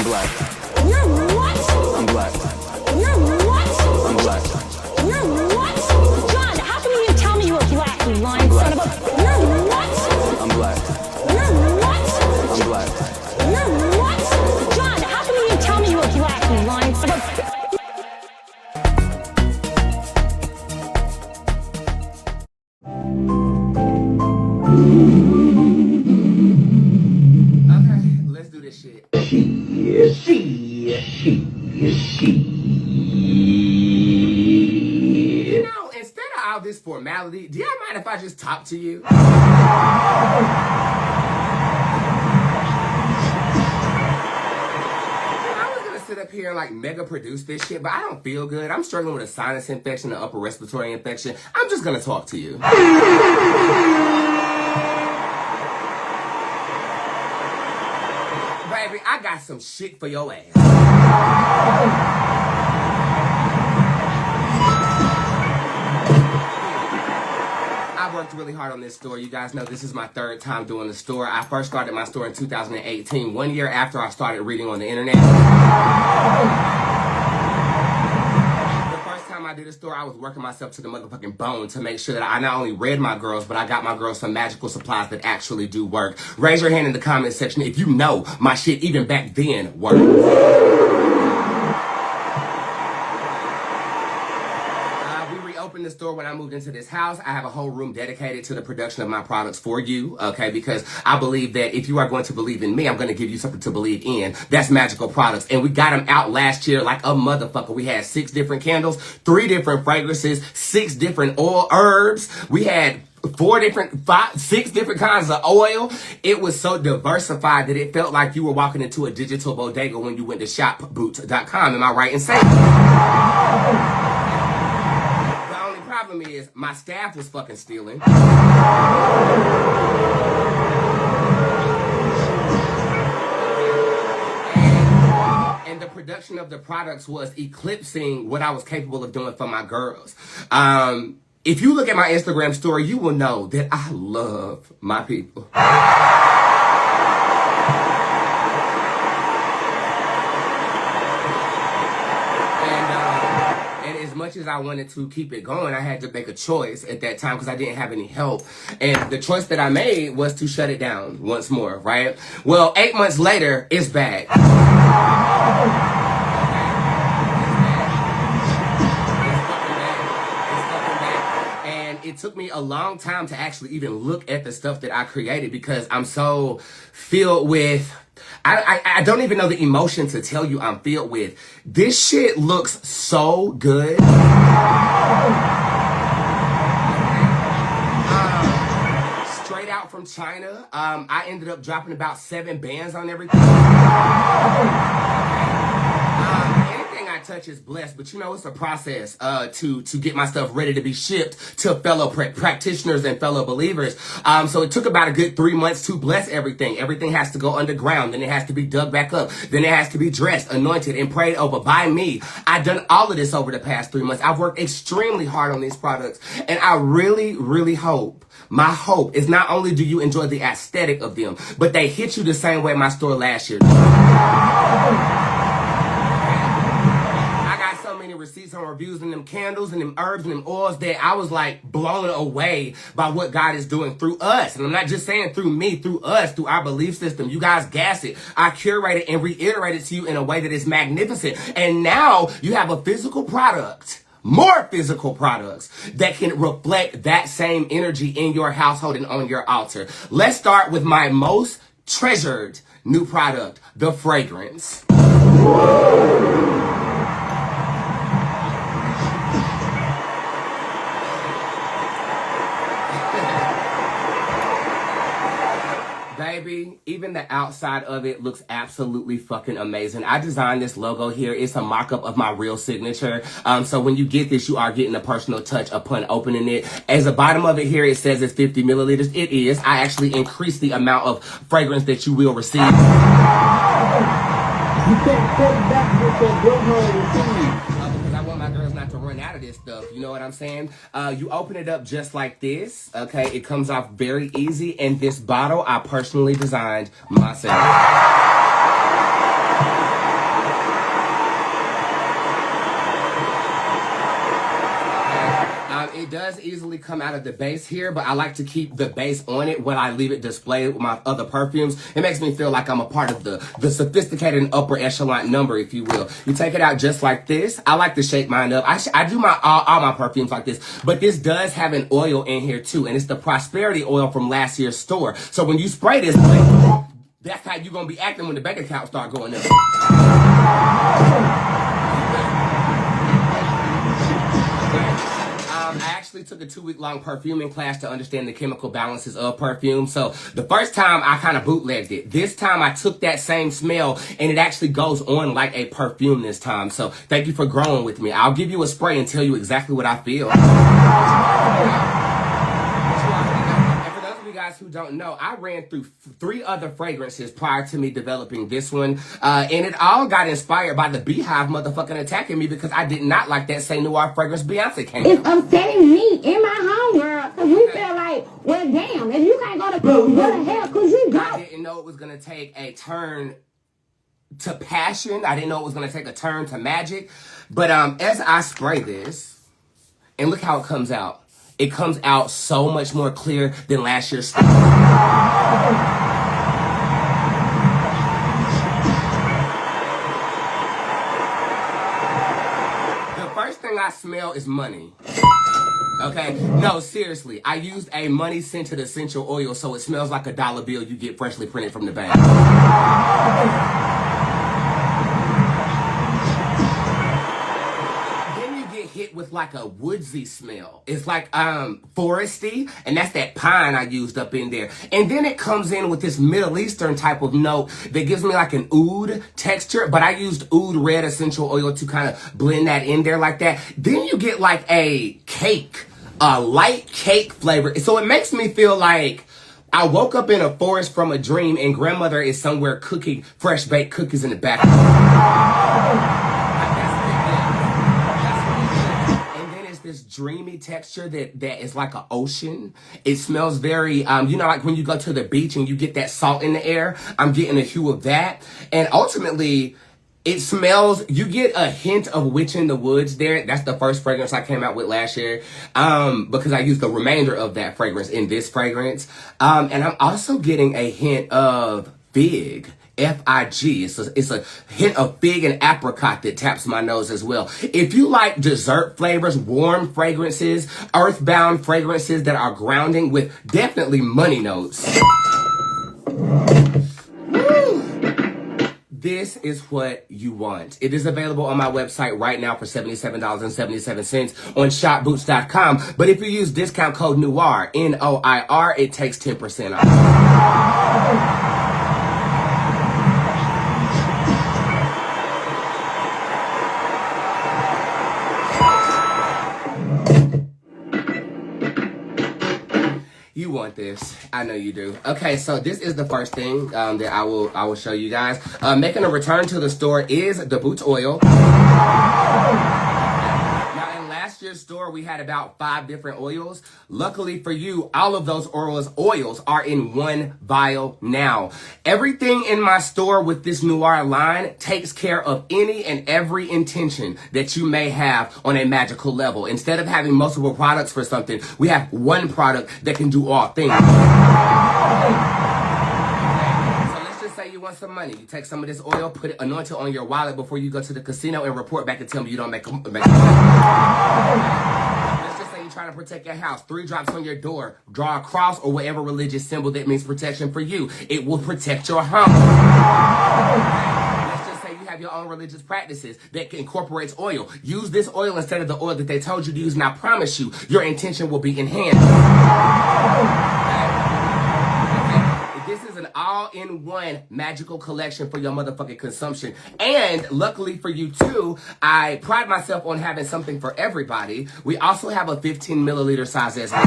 I'm black. You're what? I'm black. You're what? I'm black. You're what? John, how come you didn't tell me you were black, you lying son of a... You're what? I'm black. You're what? I'm black. You're what? John, how come you didn't tell me you were black, you lying son of a... Okay, let's do this shit. You know, instead of all this formality, do y'all mind if I just talk to you? I was gonna sit up here and like mega produce this shit, but I don't feel good. I'm struggling with a sinus infection, an upper respiratory infection. I'm just gonna talk to you. Baby, I got some shit for your ass. I worked really hard on this store. You guys know this is my third time doing the store. I first started my store in 2018, 1 year after I started reading on the internet. The first time I did a store, I was working myself to the motherfucking bone to make sure that I not only read my girls, but I got my girls some magical supplies that actually do work. Raise your hand in the comment section if you know my shit even back then worked. Opened the store when I moved into this house. I have a whole room dedicated to the production of my products for you, okay? Because I believe that if you are going to believe in me, I'm going to give you something to believe in. That's magical products. And we got them out last year like a motherfucker. We had 6 different candles, 3 different fragrances, 6 different oil herbs. We had 6 different kinds of oil. It was so diversified that it felt like you were walking into a digital bodega when you went to shop Bootz.com. Am I right in saying? Problem is my staff was fucking stealing. And the production of the products was eclipsing what I was capable of doing for my girls. If you look at my Instagram story, you will know that I love my people. As much as I wanted to keep it going, I had to make a choice at that time because I didn't have any help. And the choice that I made was to shut it down once more, right? Well, 8 months later, it's back. And it took me a long time to actually even look at the stuff that I created because I'm so filled with... I don't even know the emotion to tell you I'm filled with. This shit looks so good. Straight out from China. I ended up dropping about 7 bands on everything. Anything I touch is blessed, but you know it's a process to get my stuff ready to be shipped to fellow practitioners and fellow believers. So it took about a good 3 months to bless everything. Everything has to go underground, then it has to be dug back up, then it has to be dressed, anointed, and prayed over by me. I've done all of this over the past 3 months. I've worked extremely hard on these products, and I really, really hope. My hope is not only do you enjoy the aesthetic of them, but they hit you the same way my store last year did. Receipts on reviews and them candles and them herbs and them oils that I was like blown away by what God is doing through us. And I'm not just saying through me, through us, through our belief system. You guys gas it. I curate it and reiterate it to you in a way that is magnificent. And now you have a physical product, more physical products that can reflect that same energy in your household and on your altar. Let's start with my most treasured new product, the fragrance. Baby, even the outside of it looks absolutely fucking amazing. I designed this logo here. It's a mock-up of my real signature. So when you get this, you are getting a personal touch upon opening it. As the bottom of it here, it says it's 50 milliliters. It is. I actually increased the amount of fragrance that you will receive. You can't put back with that because I want my girls not to run out of this stuff. You know what I'm saying? You open it up just like this. Okay, it comes off very easy. And this bottle I personally designed myself. does easily come out of the base here, but I like to keep the base on it when I leave it displayed with my other perfumes. It makes me feel like I'm a part of the sophisticated and upper echelon number, if you will. You take it out just like this. I like to shake mine up. I do my all my perfumes like this, but this does have an oil in here too, and it's the Prosperity oil from last year's store. So when you spray this, that's how you're gonna be acting when the bank account start going up. I actually took a 2-week-long perfuming class to understand the chemical balances of perfume. So the first time I kind of bootlegged it. This time I took that same smell and it actually goes on like a perfume this time. So thank you for growing with me. I'll give you a spray and tell you exactly what I feel. Guys who don't know, I ran through 3 other fragrances prior to me developing this one, and it all got inspired by the Beehive motherfucking attacking me because I did not like that same Noir fragrance Beyonce came It's upsetting me in my home, girl, because we feel like, well, damn, if you can't go to where the hell could you go? I didn't know it was going to take a turn to passion. I didn't know it was going to take a turn to magic. But as I spray this, and look how it comes out. It comes out so much more clear than last year's stuff. The first thing I smell is money. Okay? No, seriously. I used a money-scented essential oil, so it smells like a dollar bill you get freshly printed from the bank. Hit with like a woodsy smell. It's like foresty, and that's that pine I used up in there. And then it comes in with this Middle Eastern type of note that gives me like an oud texture, but I used oud red essential oil to kind of blend that in there like that. Then you get like a cake, a light cake flavor. So it makes me feel like I woke up in a forest from a dream and grandmother is somewhere cooking fresh baked cookies in the background. This dreamy texture that is like an ocean. It smells very, you know, like when you go to the beach and you get that salt in the air. I'm getting a hue of that. And ultimately, it smells, you get a hint of Witch in the Woods there. That's the first fragrance I came out with last year, because I used the remainder of that fragrance in this fragrance. And I'm also getting a hint of fig. F-I-G. It's a hint of fig and apricot that taps my nose as well. If you like dessert flavors, warm fragrances, earthbound fragrances that are grounding with definitely money notes, this is what you want. It is available on my website right now for $77.77 on shopbootz.com. But if you use discount code Noir, N-O-I-R, it takes 10% off. You want this. I know you do. Okay, so this is the first thing that I will show you guys. Making a return to the store is the Bootz oil. Now, in last year's store, we had about 5 different oils. Luckily for you, all of those oils are in one vial now. Everything in my store with this Noir line takes care of any and every intention that you may have on a magical level. Instead of having multiple products for something, we have one product that can do all things. So let's just say you want some money. You take some of this oil, put it, anoint it on your wallet before you go to the casino and report back and tell me you don't make trying to protect your house. 3 drops on your door. Draw a cross or whatever religious symbol that means protection for you. It will protect your home. Let's just say you have your own religious practices that incorporates oil. Use this oil instead of the oil that they told you to use, and I promise you, your intention will be enhanced. This is an all-in-one magical collection for your motherfucking consumption. And luckily for you too, I pride myself on having something for everybody. We also have a 15 milliliter size as well.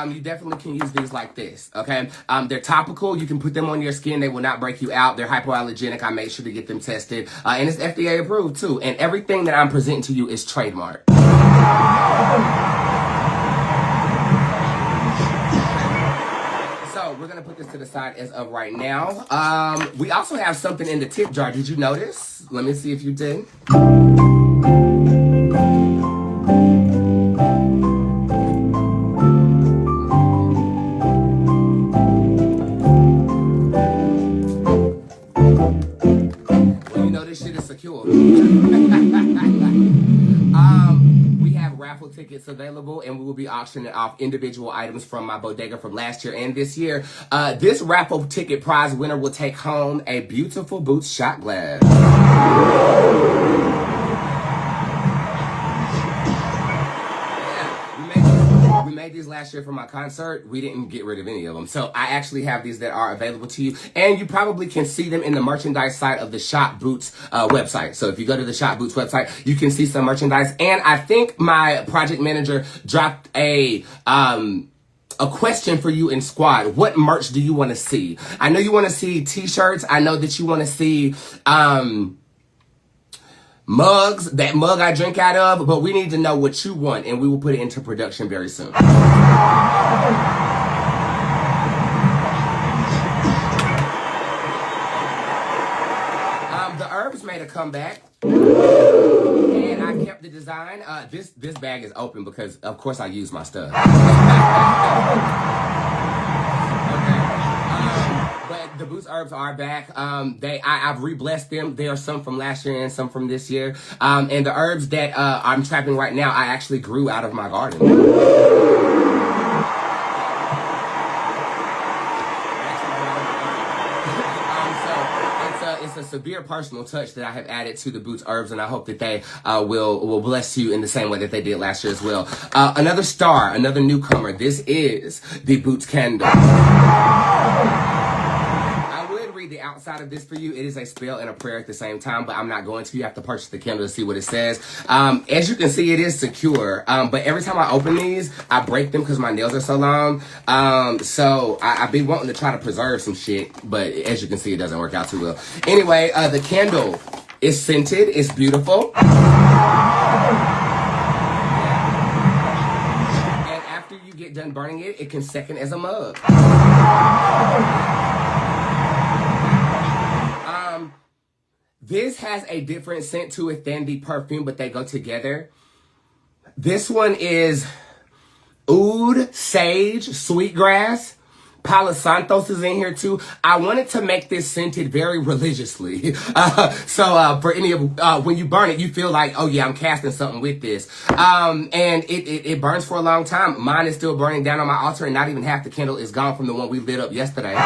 You definitely can use these like this, okay? They're topical. You can put them on your skin. They will not break you out. They're hypoallergenic. I make sure to get them tested. And it's FDA approved, too. And everything that I'm presenting to you is trademarked. So So we're gonna put this to the side as of right now. We also have something in the tip jar. Did you notice? Let me see if you did. Well, you know this shit is secure. We have raffle tickets available, and we will be auctioning off individual items from my bodega from last year and this year. This raffle ticket prize winner will take home a beautiful Bootz shot glass. We made these last year for my concert. We didn't get rid of any of them. So I actually have these that are available to you. And you probably can see them in the merchandise side of the Shop Bootz website. So if you go to the Shop Bootz website, you can see some merchandise. And I think my project manager dropped a question for you in Squad. What merch do you want to see? I know you want to see t-shirts. I know that you want to see mugs, that mug I drink out of, but we need to know what you want, and we will put it into production very soon. The herbs made a comeback, and I kept the design. This bag is open because, of course, I use my stuff. But the Bootz herbs are back. I've re-blessed them. There are some from last year and some from this year. And the herbs that I'm trapping right now, I actually grew out of my garden. It's a severe personal touch that I have added to the Bootz herbs, and I hope that they will bless you in the same way that they did last year as well. Another star, another newcomer. This is the Bootz candle. The outside of this for you. It is a spell and a prayer at the same time, but I'm not going to. You have to purchase the candle to see what it says. As you can see, it is secure, but every time I open these, I break them because my nails are so long. So I be wanting to try to preserve some shit, but as you can see, it doesn't work out too well. Anyway, the candle is scented. It's beautiful. And after you get done burning it, it can second as a mug. This has a different scent to it than the perfume, but they go together. This one is oud, sage, sweetgrass. Palo Santos is in here too. I wanted to make this scented very religiously. So for any of, when you burn it, you feel like, oh yeah, I'm casting something with this. And it burns for a long time. Mine is still burning down on my altar, and not even half the candle is gone from the one we lit up yesterday.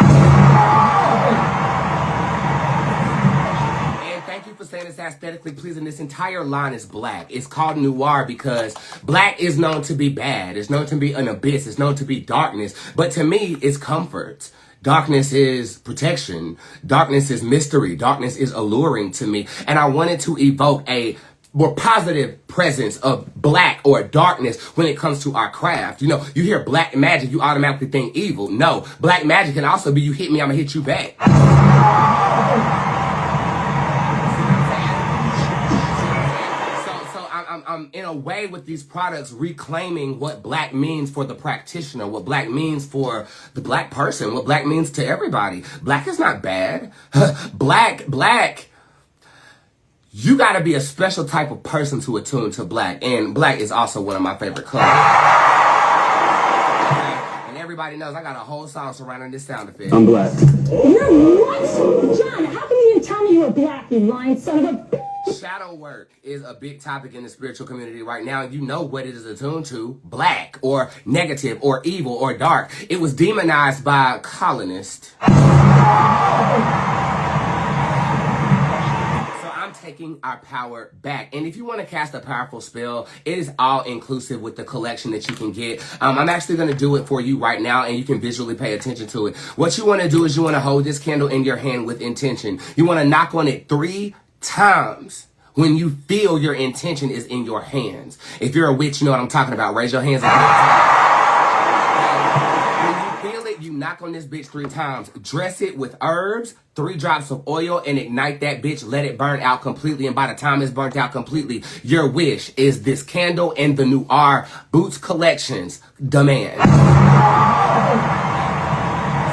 For saying it's aesthetically pleasing. This entire line is black. It's called Noir because black is known to be bad. It's known to be an abyss. It's known to be darkness. But to me, it's comfort. Darkness is protection. Darkness is mystery. Darkness is alluring to me. And I wanted to evoke a more positive presence of black or darkness when it comes to our craft. You know, you hear black magic, you automatically think evil. No, black magic can also be you hit me, I'm gonna hit you back. I'm in a way with these products reclaiming what black means for the practitioner, what black means for the black person, what black means to everybody. Black is not bad. Black, you gotta be a special type of person to attune to black. And black is also one of my favorite colors. And everybody knows I got a whole song surrounding this sound effect. I'm black. You're what? John, how come you didn't tell me you were black, you lying son of a... Shadow work is a big topic in the spiritual community right now. You know what it is attuned to. Black or negative or evil or dark. It was demonized by colonists. So I'm taking our power back. And if you want to cast a powerful spell, it is all inclusive with the collection that you can get. I'm actually going to do it for you right now, and you can visually pay attention to it. What you want to do is you want to hold this candle in your hand with intention. You want to knock on it 3 times when you feel your intention is in your hands. If you're a witch, you know what I'm talking about. Raise your hands and when you feel it, you knock on this bitch 3 times. Dress it with herbs, 3 drops of oil, and ignite that bitch. Let it burn out completely. And by the time it's burnt out completely, your wish is this candle and the Noir Bootz collections demand.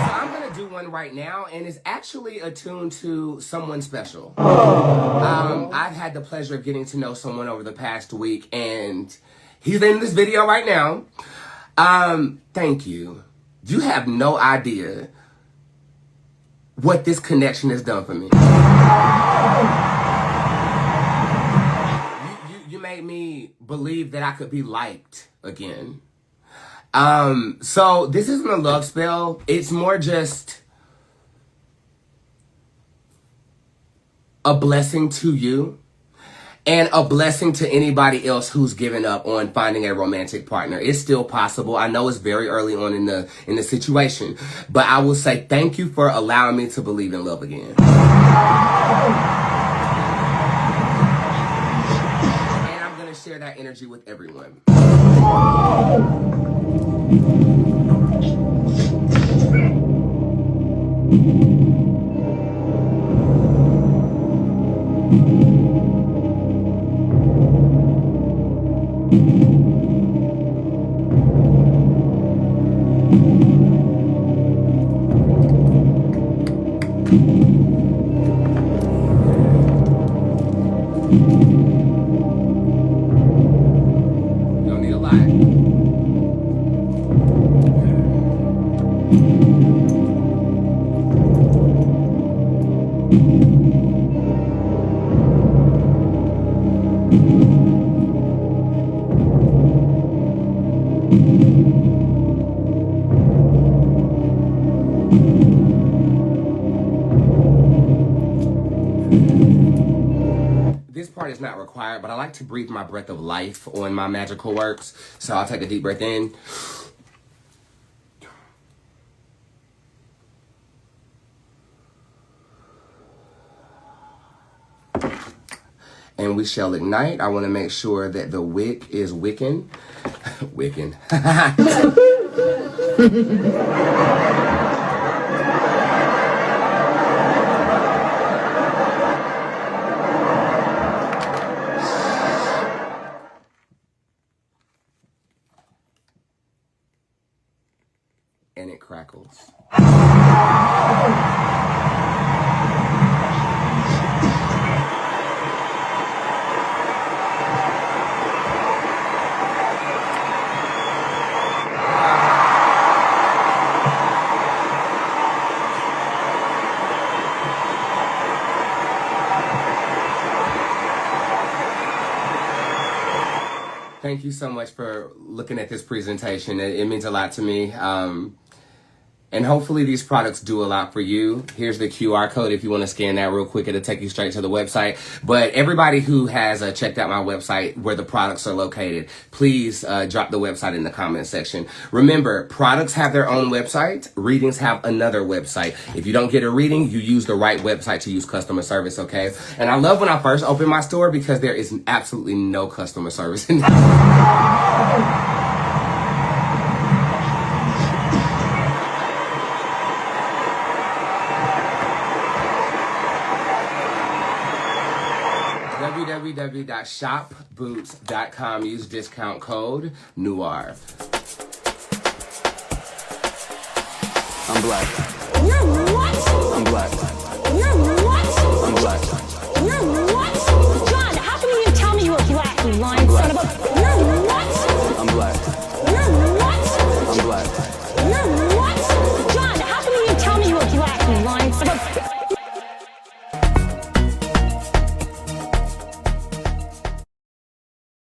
So right now, and is actually attuned to someone special. I've had the pleasure of getting to know someone over the past week, and he's in this video right now. Thank you. You have no idea what this connection has done for me. You made me believe that I could be liked again. So this isn't a love spell. It's more just a blessing to you and a blessing to anybody else who's given up on finding a romantic partner. It's still possible. I know it's very early on in the situation, but I will say thank you for allowing me to believe in love again. And I'm going to share that energy with everyone. Don't need a lot. This part is not required, but I like to breathe my breath of life on my magical works. So I'll take a deep breath in. And we shall ignite. I want to make sure that the wick is wicking. Wicking. And it crackles. Thank you so much for looking at this presentation. It means a lot to me. And hopefully these products do a lot for you. Here's the QR code if you want to scan that real quick. It'll take you straight to the website. But everybody who has checked out my website where the products are located, please drop the website in the comment section. Remember, products have their own website. Readings have another website. If you don't get a reading, you use the right website to use customer service, okay? And I love when I first opened my store because there is absolutely no customer service in www.shopbootz.com. Use discount code Noir. I'm black. You're what? I'm black. You're what? I'm black.